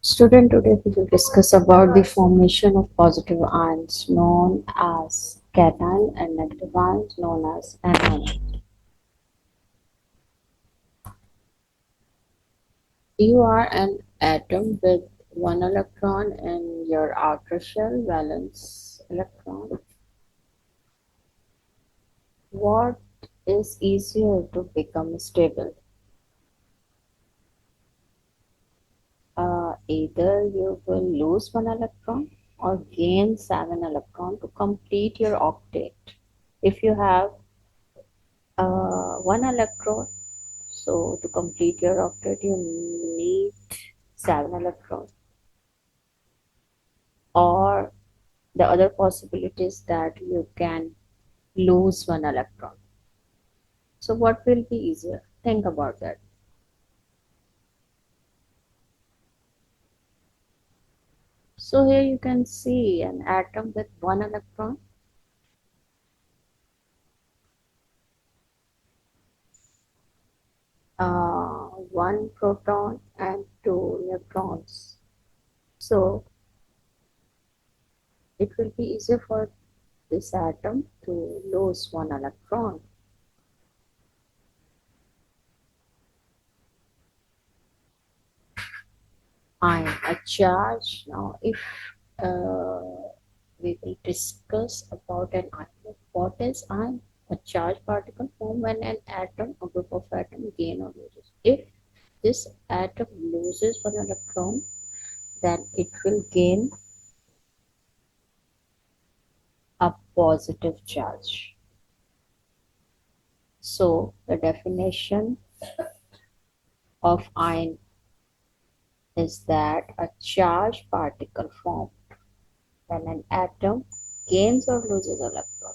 Student, today we will discuss about the formation of positive ions known as cation and negative ions known as anion. You are an atom with one electron in your outer shell, valence electron. What is easier to become stable? Either you will lose one electron or gain seven electron to complete your octet. If you have one electron, so to complete your octet, you need seven electrons. Or the other possibility is that you can lose one electron. So what will be easier? Think about that. So here you can see an atom with one electron, one proton and two neutrons. So it will be easier for this atom to lose one electron. Ion, a charge. Now, if we will discuss about an ion. What is ion? A charged particle formed when an atom, a group of atoms, gain or loses. If this atom loses one electron, then it will gain a positive charge. So, the definition of ion is that a charged particle formed when an atom gains or loses electron.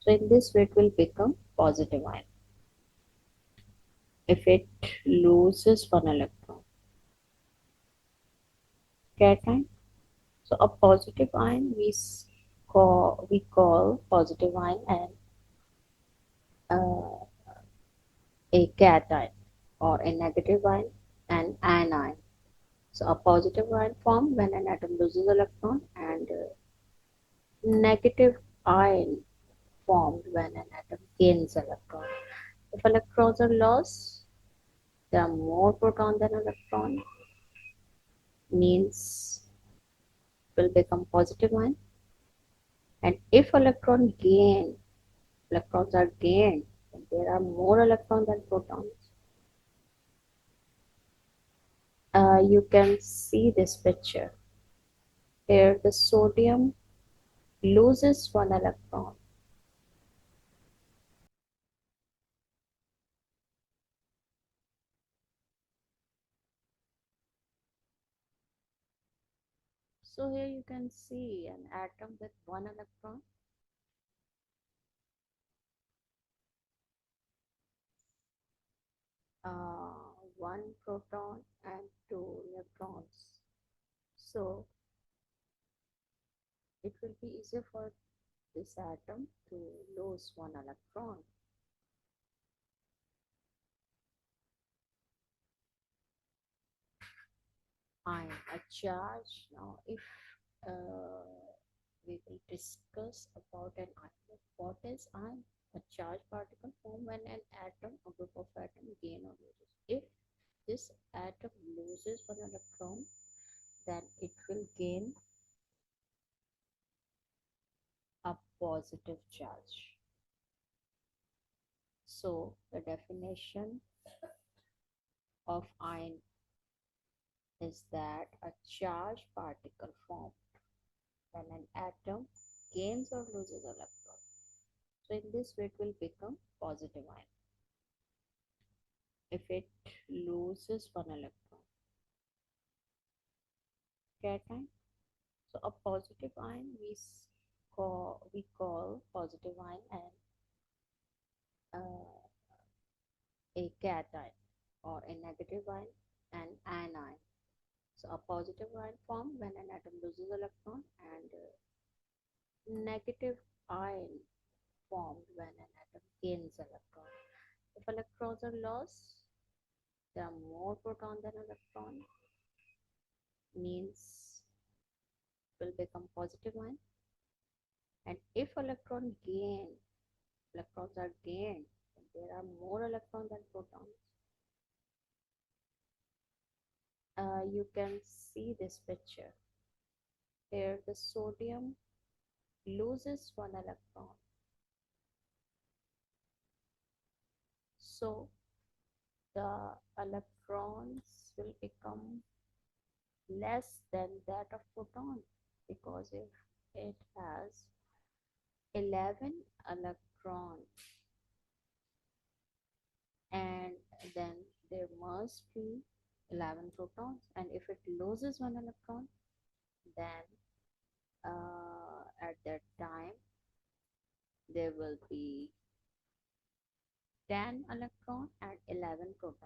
So in this way it will become positive ion. If it loses one electron, cation. So a positive ion we call positive ion and uh, a cation, or a negative ion and anion. So a positive ion formed when an atom loses electron, and negative ion formed when an atom gains electron. If electrons are lost, there are more proton than electron, means will become positive ion. And if electrons are gained, and there are more electrons than protons. You can see this picture. Here the sodium loses one electron. So here you can see an atom with one electron, one proton and two neutrons. So it will be easier for this atom to lose one electron. Ion, a charge. Now, if we will discuss about an ion. What is ion? A charged particle formed when an atom, a group of atoms, gain or loses. If this atom loses one electron, then it will gain a positive charge. So, the definition of ion is that a charged particle formed when an atom gains or loses electron. So in this way it will become positive ion. If it loses one electron, cation. So a positive ion we call positive ion and uh, a cation, or a negative ion and anion. So a positive ion formed when an atom loses electron, and negative ion formed when an atom gains electron. If electrons are lost, there are more proton than electron, means will become positive ion. And if electrons are gained, there are more electrons than protons. You can see this picture. Here the sodium loses one electron. So the electrons will become less than that of proton, because if it has 11 electrons, and then there must be 11 protons, and if it loses one electron, then at that time there will be 10 electron and 11 protons.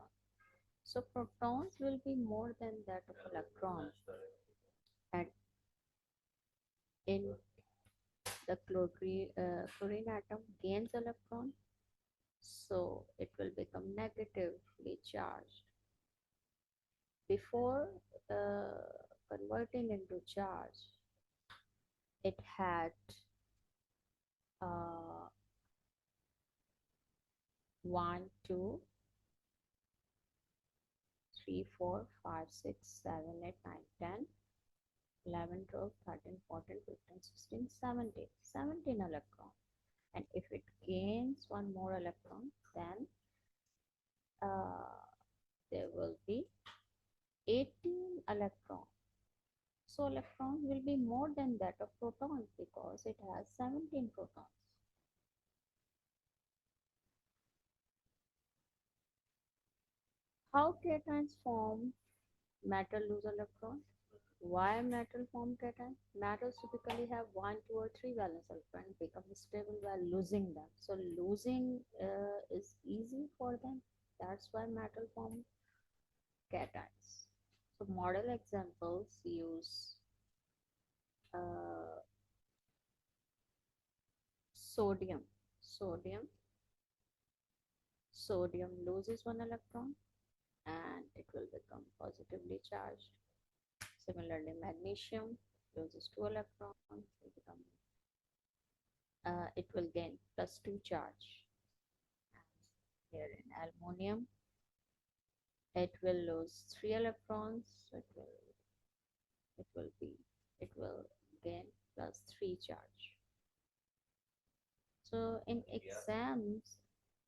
So protons will be more than that of electrons, and in the chlorine atom gains electron, so it will become negatively charged. Before converting into charge, it had uh, 1, 2, 3, 4, 5, 6, 7, 8, 9, 10, 11, 12, 13, 14, 15, 16, 17, 17 electrons. And if it gains one more electron, then uh, there will be 18 electrons. So electrons will be more than that of protons because it has 17 protons. How cations form metal lose electrons? Why metal form cation? Metals typically have one, two, or three valence electrons become stable while losing them. So losing is easy for them. That's why metal form cations. So model examples use uh, sodium. Sodium. Sodium loses one electron and it will become positively charged. Similarly, magnesium loses two electrons, it will gain plus two charge. Here in aluminum, it will lose three electrons, so it will be it will gain plus three charge. So in exams,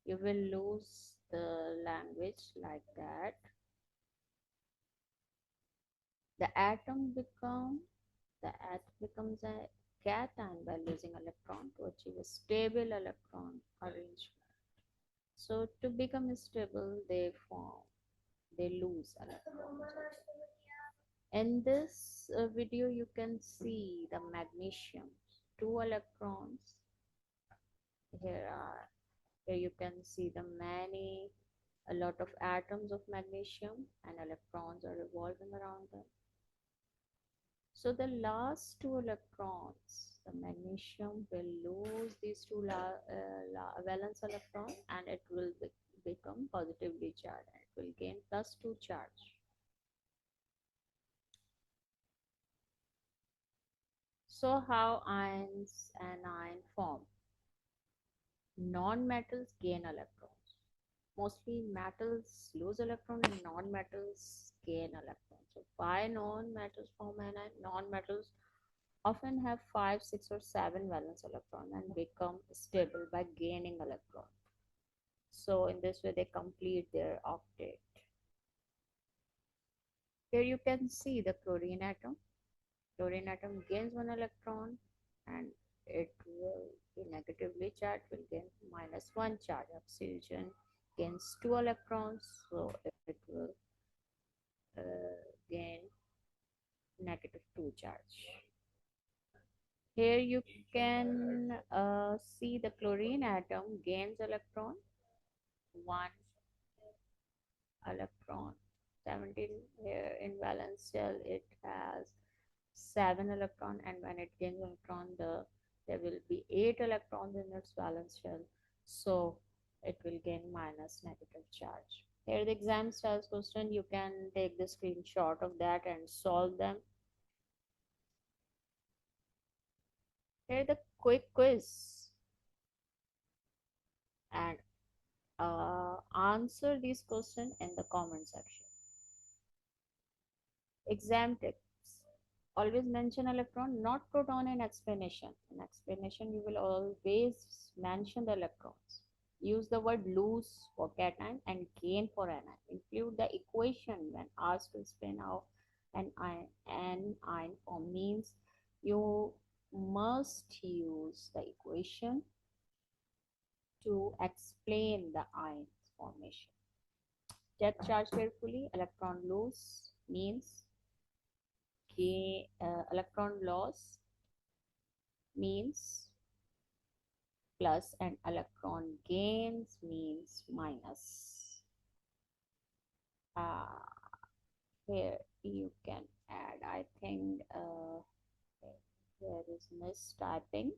you will lose the language like that. The atom becomes a cation by losing electron to achieve a stable electron arrangement. So to become stable, they lose electrons. In this video, you can see the magnesium, two electrons. Here are here you can see a lot of atoms of magnesium and electrons are revolving around them. So the last two electrons, the magnesium will lose these two valence electrons and it will become positively charged and it will gain plus two charge. So how ions and ion form? Non-metals gain electrons. Mostly metals lose electrons and non-metals gain electrons. So why non-metals form anion? Non-metals often have 5, 6, or 7 valence electrons and become stable by gaining electrons. So in this way they complete their octet. Here you can see the chlorine atom. Chlorine atom gains one electron and it will be negatively charged, will gain minus one charge. Oxygen gains two electrons, so it will gain negative two charge. Here you can see the chlorine atom gains electron, one electron. 17 here in valence shell it has 7 electron, and when it gains electron there will be 8 electrons in its valence shell, so it will gain minus negative charge. Here the exam styles question. You can take the screenshot of that and solve them. Here the quick quiz and answer these questions in the comment section. Exam tips. Always mention electron, not proton in explanation. In explanation, you will always mention the electrons. Use the word loose for cation and gain for anion. Include the equation when asked to explain how an ion form means. You must use the equation to explain the ion formation. Check charge carefully. Electron loss means electron loss means plus and electron gains means minus. Uh, Here you can add, I think there is mistyping.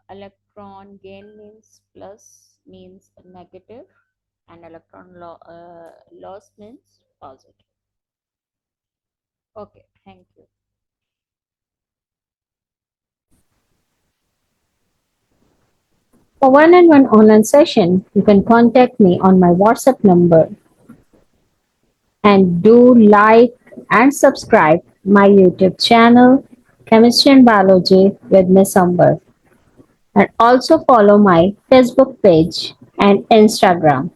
Electron gain means plus means negative and loss means positive. Okay, thank you. For one-on-one online session, you can contact me on my WhatsApp number and do like and subscribe my YouTube channel Chemistry and Biology with Miss Amber and also follow my Facebook page and Instagram.